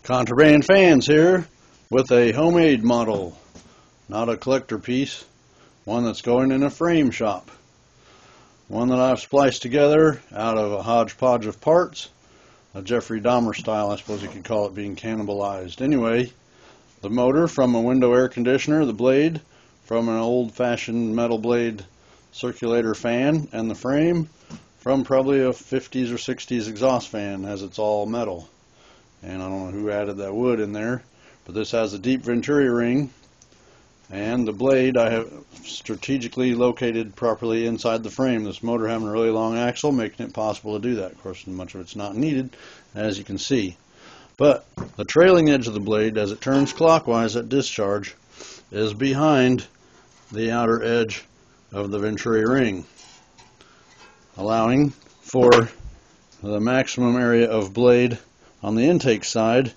Contraband Fans here with a homemade model, not a collector piece, one that's going in a frame shop. One that I've spliced together out of a hodgepodge of parts, a Jeffrey Dahmer style, I suppose you could call it, being cannibalized. Anyway, the motor from a window air conditioner, the blade from an old-fashioned metal blade circulator fan, and the frame from probably a 50s or 60s exhaust fan, as it's all metal. And I don't know who added that wood in there, but this has a deep venturi ring, and the blade I have strategically located properly inside the frame. This motor having a really long axle, making it possible to do that. Of course, much of it's not needed, as you can see. But the trailing edge of the blade, as it turns clockwise at discharge, is behind the outer edge of the venturi ring, allowing for the maximum area of blade on the intake side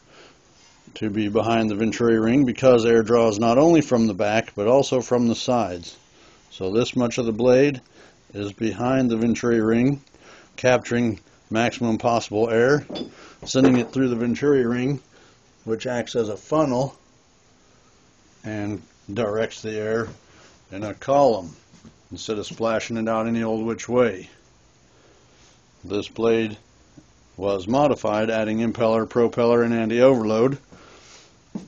to be behind the venturi ring, because air draws not only from the back but also from the sides. So this much of the blade is behind the venturi ring, capturing maximum possible air, sending it through the venturi ring, which acts as a funnel and directs the air in a column instead of splashing it out any old which way. This blade was modified, adding impeller, propeller, and anti-overload.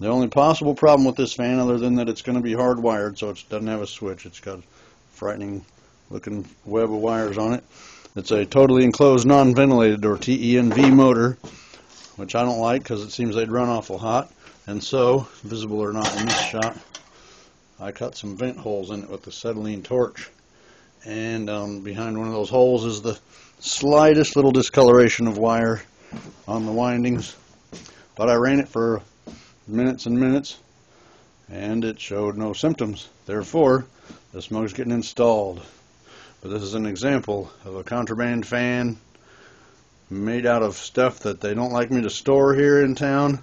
The only possible problem with this fan, other than that it's going to be hardwired, so it doesn't have a switch, it's got a frightening looking web of wires on it. It's a totally enclosed non-ventilated, or TENV motor, which I don't like because it seems they'd run awful hot. And so, visible or not in this shot, I cut some vent holes in it with the acetylene torch. And behind one of those holes is the slightest little discoloration of wire on the windings. But I ran it for minutes and minutes, and it showed no symptoms. Therefore, this motor's getting installed. But this is an example of a contraband fan made out of stuff that they don't like me to store here in town.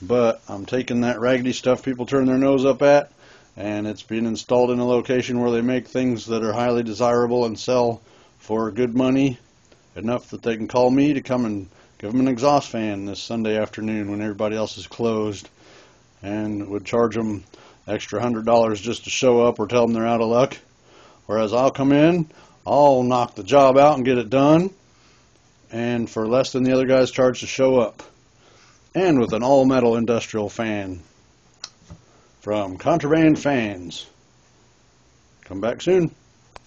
But I'm taking that raggedy stuff people turn their nose up at, and it's being installed in a location where they make things that are highly desirable and sell for good money, enough that they can call me to come and give them an exhaust fan this Sunday afternoon when everybody else is closed, and would charge them extra $100 just to show up or tell them they're out of luck. Whereas I'll come in, I'll knock the job out and get it done, and for less than the other guys charge to show up. And with an all-metal industrial fan from Contraband Fans. Come back soon.